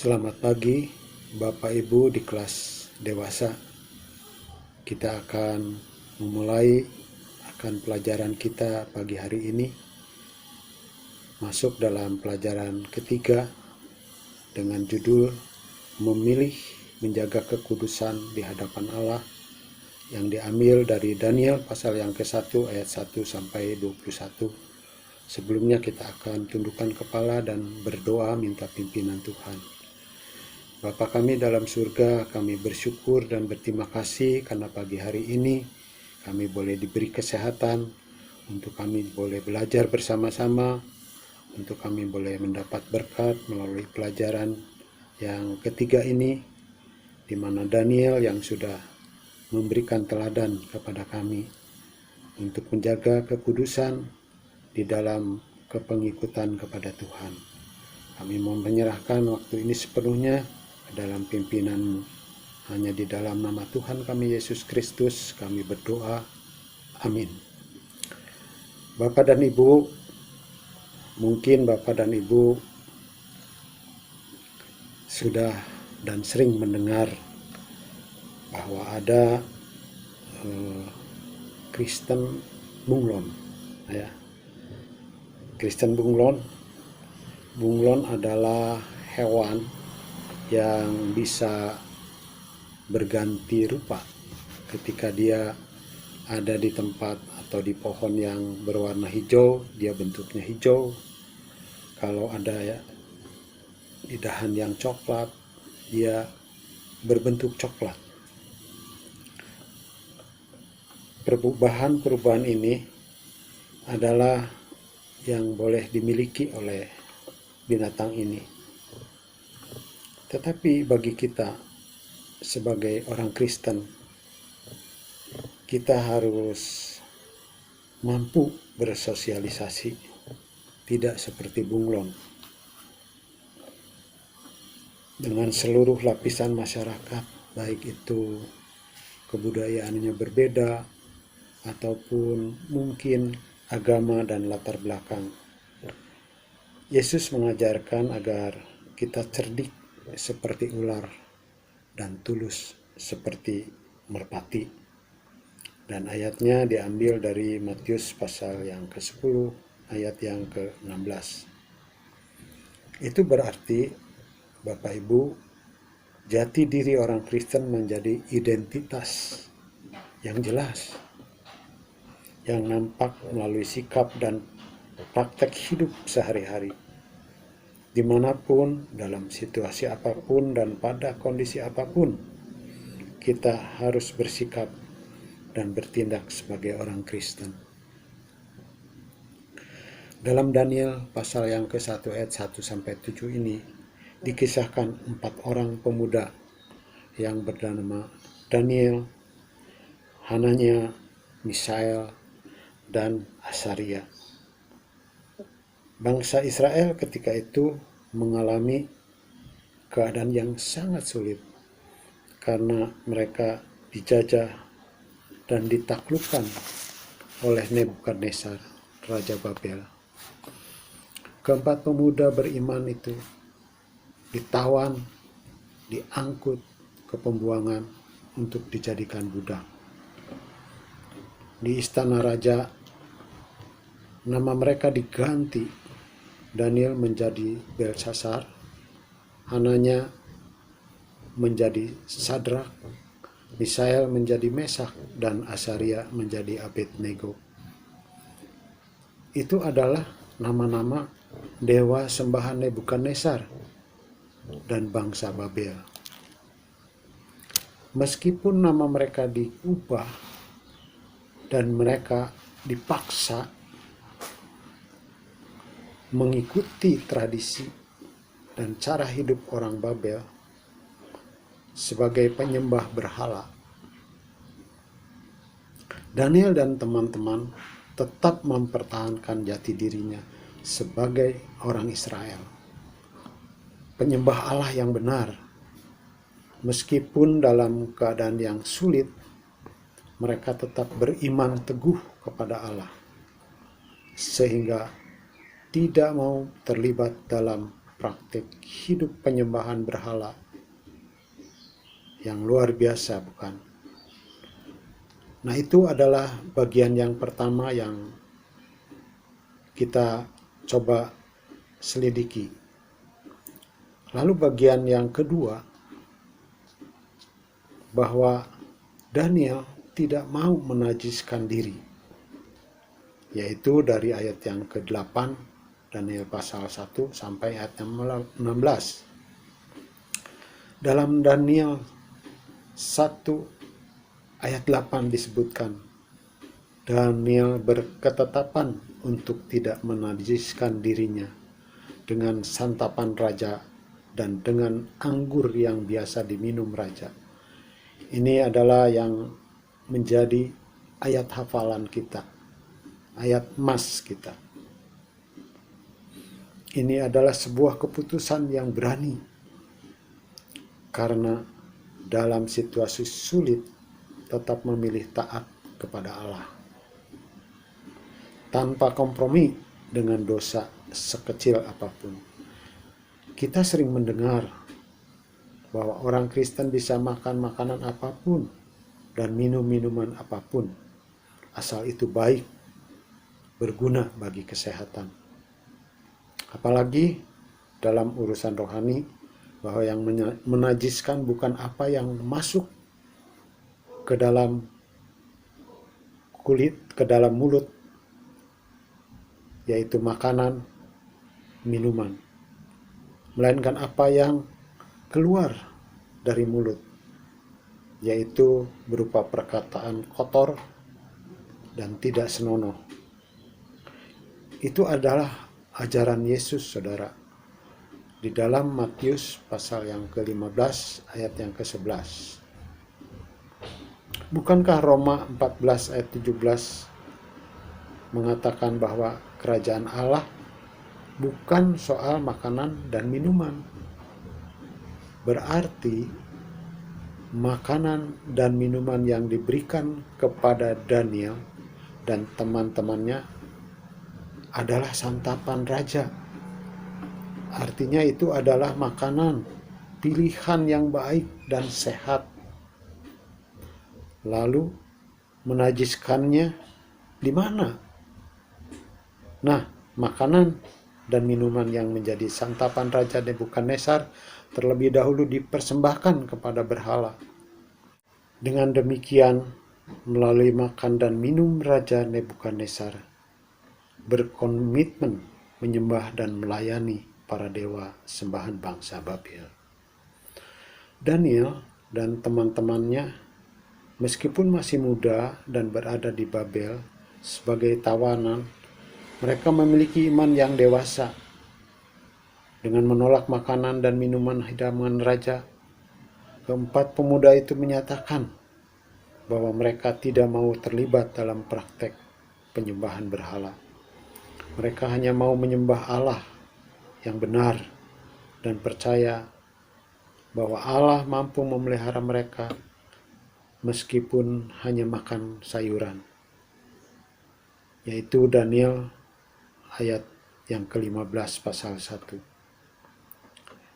Selamat pagi Bapak Ibu di kelas dewasa. Kita akan memulai pelajaran kita pagi hari ini. Masuk dalam pelajaran ketiga dengan judul Memilih Menjaga Kekudusan di Hadapan Allah, yang diambil dari Daniel pasal yang ke-1 ayat 1 sampai 21. Sebelumnya kita akan tundukkan kepala dan berdoa minta pimpinan Tuhan. Bapa kami dalam surga, kami bersyukur dan berterima kasih karena pagi hari ini kami boleh diberi kesehatan, untuk kami boleh belajar bersama-sama, untuk kami boleh mendapat berkat melalui pelajaran yang ketiga ini, di mana Daniel yang sudah memberikan teladan kepada kami untuk menjaga kekudusan di dalam kepengikutan kepada Tuhan. Kami mau menyerahkan waktu ini sepenuhnya dalam pimpinan-Mu. Hanya di dalam nama Tuhan kami Yesus Kristus kami berdoa. Amin. Bapak dan Ibu, mungkin Bapak dan Ibu sudah dan sering mendengar bahwa ada Kristen bunglon, ya. Kristen bunglon adalah hewan yang bisa berganti rupa ketika dia ada di tempat atau di pohon yang berwarna hijau, dia bentuknya hijau. Kalau ada di dahan yang coklat, dia berbentuk coklat. Perubahan ini adalah yang boleh dimiliki oleh binatang ini. Tetapi bagi kita sebagai orang Kristen, kita harus mampu bersosialisasi, tidak seperti bunglon, dengan seluruh lapisan masyarakat, baik itu kebudayaannya berbeda ataupun mungkin agama dan latar belakang. Yesus mengajarkan agar kita cerdik seperti ular dan tulus seperti merpati. Dan ayatnya diambil dari Matius pasal yang ke-10 ayat yang ke-16. Itu berarti Bapak Ibu, jati diri orang Kristen menjadi identitas yang jelas, yang nampak melalui sikap dan praktek hidup sehari-hari. Dimanapun, dalam situasi apapun, dan pada kondisi apapun, kita harus bersikap dan bertindak sebagai orang Kristen. Dalam Daniel pasal yang ke-1 ayat 1 sampai 7 ini dikisahkan 4 orang pemuda yang bernama Daniel, Hananya, Misael, dan Asaria. Bangsa Israel ketika itu mengalami keadaan yang sangat sulit karena mereka dijajah dan ditaklukkan oleh Nebukadnezar, Raja Babel. Keempat pemuda beriman itu ditawan, diangkut ke pembuangan untuk dijadikan budak. Di istana raja, nama mereka diganti. Daniel menjadi Belsasar, Hananya menjadi Sadrak, Misael menjadi Mesak, dan Asaria menjadi Abednego. Itu adalah nama-nama dewa sembahan Nebukadnezar dan bangsa Babel. Meskipun nama mereka diubah dan mereka dipaksa mengikuti tradisi dan cara hidup orang Babel sebagai penyembah berhala, Daniel dan teman-teman tetap mempertahankan jati dirinya sebagai orang Israel, penyembah Allah yang benar. Meskipun dalam keadaan yang sulit, mereka tetap beriman teguh kepada Allah, sehingga tidak mau terlibat dalam praktik hidup penyembahan berhala yang luar biasa, bukan? Nah, itu adalah bagian yang pertama yang kita coba selidiki. Lalu bagian yang kedua, bahwa Daniel tidak mau menajiskan diri, yaitu dari ayat yang ke-8, Daniel pasal 1 sampai ayat 16. Dalam Daniel 1 ayat 8 disebutkan, Daniel berketetapan untuk tidak menajiskan dirinya dengan santapan raja dan dengan anggur yang biasa diminum raja. Ini adalah yang menjadi ayat hafalan kita, ayat emas kita. Ini adalah sebuah keputusan yang berani, karena dalam situasi sulit tetap memilih taat kepada Allah, tanpa kompromi dengan dosa sekecil apapun. Kita sering mendengar bahwa orang Kristen bisa makan makanan apapun dan minum minuman apapun, asal itu baik, berguna bagi kesehatan. Apalagi dalam urusan rohani, bahwa yang menajiskan bukan apa yang masuk ke dalam kulit, ke dalam mulut, yaitu makanan, minuman, melainkan apa yang keluar dari mulut, yaitu berupa perkataan kotor dan tidak senonoh. Itu adalah ajaran Yesus, saudara, di dalam Matius pasal yang ke-15 ayat yang ke-11. Bukankah Roma 14 ayat 17 mengatakan bahwa kerajaan Allah bukan soal makanan dan minuman? Berarti makanan dan minuman yang diberikan kepada Daniel dan teman-temannya adalah santapan raja. Artinya itu adalah makanan, pilihan yang baik dan sehat. Lalu menajiskannya di mana? Nah, makanan dan minuman yang menjadi santapan Raja Nebukadnezar terlebih dahulu dipersembahkan kepada berhala. Dengan demikian, melalui makan dan minum Raja Nebukadnezar berkomitmen menyembah dan melayani para dewa sembahan bangsa Babel. Daniel dan teman-temannya, meskipun masih muda dan berada di Babel sebagai tawanan, mereka memiliki iman yang dewasa. Dengan menolak makanan dan minuman hidangan raja, keempat pemuda itu menyatakan bahwa mereka tidak mau terlibat dalam praktek penyembahan berhala. Mereka hanya mau menyembah Allah yang benar dan percaya bahwa Allah mampu memelihara mereka meskipun hanya makan sayuran. Yaitu Daniel ayat yang ke-15 pasal 1.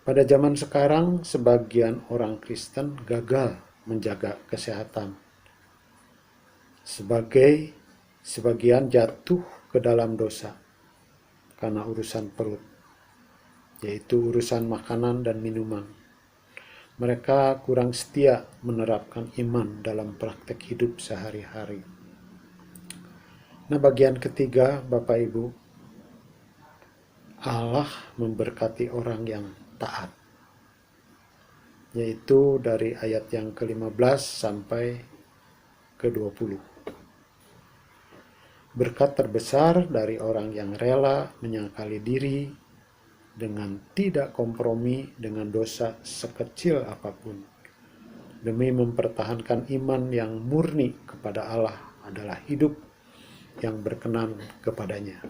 Pada zaman sekarang, sebagian orang Kristen gagal menjaga kesehatan. Sebagian jatuh ke dalam dosa karena urusan perut, yaitu urusan makanan dan minuman. Mereka kurang setia menerapkan iman dalam praktek hidup sehari-hari. Nah, bagian ketiga, Bapak Ibu, Allah memberkati orang yang taat, yaitu dari ayat yang ke-15 sampai ke-20. Berkat terbesar dari orang yang rela menyangkali diri dengan tidak kompromi dengan dosa sekecil apapun demi mempertahankan iman yang murni kepada Allah adalah hidup yang berkenan kepadanya.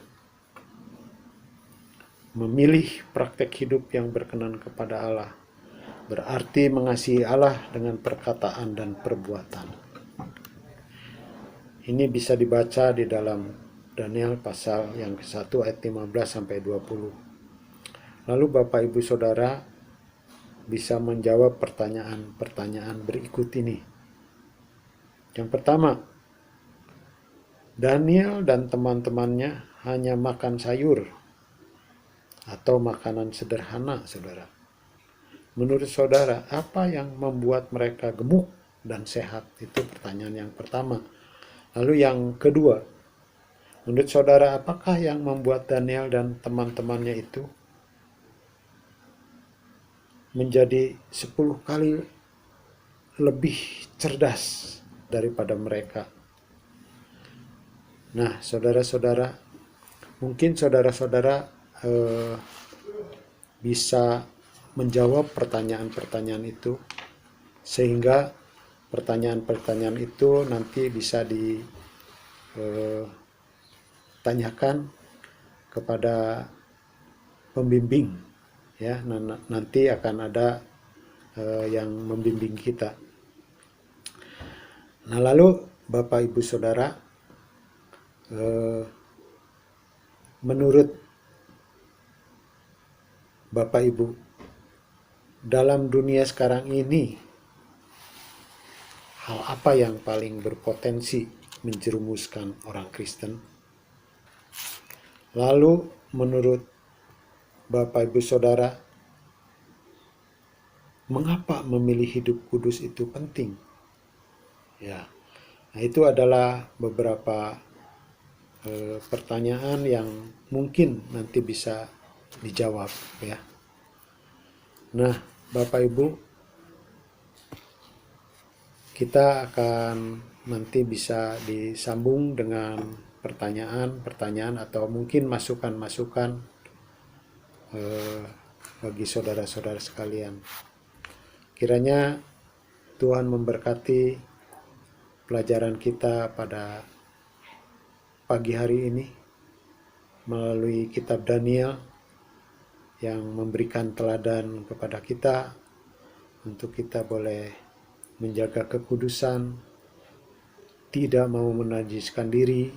Memilih praktek hidup yang berkenan kepada Allah berarti mengasihi Allah dengan perkataan dan perbuatan. Ini bisa dibaca di dalam Daniel pasal yang ke-1 ayat 15 sampai 20. Lalu Bapak Ibu Saudara bisa menjawab pertanyaan-pertanyaan berikut ini. Yang pertama, Daniel dan teman-temannya hanya makan sayur atau makanan sederhana, saudara. Menurut saudara, apa yang membuat mereka gemuk dan sehat? Itu pertanyaan yang pertama. Lalu yang kedua, menurut saudara, apakah yang membuat Daniel dan teman-temannya itu menjadi 10 kali lebih cerdas daripada mereka? Nah, saudara-saudara, mungkin saudara-saudara bisa menjawab pertanyaan-pertanyaan itu, sehingga pertanyaan-pertanyaan itu nanti bisa ditanyakan kepada pembimbing, ya. Nanti akan ada yang membimbing kita. Nah, lalu Bapak Ibu Saudara, menurut Bapak Ibu, dalam dunia sekarang ini, hal apa yang paling berpotensi menjerumuskan orang Kristen? Lalu menurut Bapak Ibu Saudara, mengapa memilih hidup kudus itu penting? Ya, nah itu adalah beberapa pertanyaan yang mungkin nanti bisa dijawab, ya. Nah, Bapak Ibu, kita akan nanti bisa disambung dengan pertanyaan-pertanyaan atau mungkin masukan-masukan bagi saudara-saudara sekalian. Kiranya Tuhan memberkati pelajaran kita pada pagi hari ini melalui kitab Daniel yang memberikan teladan kepada kita untuk kita boleh menjaga kekudusan, tidak mau menajiskan diri,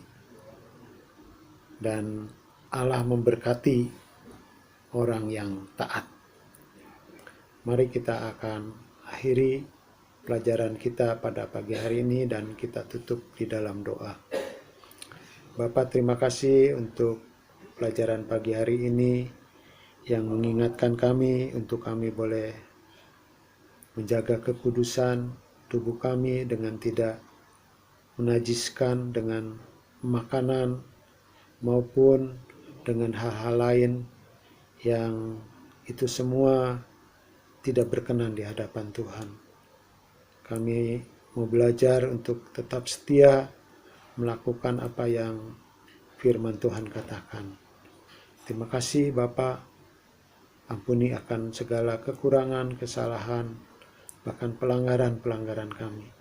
dan Allah memberkati orang yang taat. Mari kita akan akhiri pelajaran kita pada pagi hari ini dan kita tutup di dalam doa. Bapa, terima kasih untuk pelajaran pagi hari ini yang mengingatkan kami untuk kami boleh menjaga kekudusan tubuh kami dengan tidak menajiskan dengan makanan maupun dengan hal-hal lain yang itu semua tidak berkenan di hadapan Tuhan. Kami mau belajar untuk tetap setia melakukan apa yang firman Tuhan katakan. Terima kasih Bapa, ampuni akan segala kekurangan, kesalahan, bahkan pelanggaran-pelanggaran kami.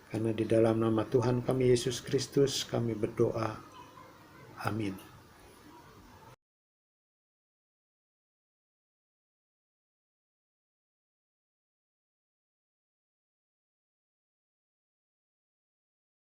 Karena di dalam nama Tuhan kami Yesus Kristus kami berdoa. Amin.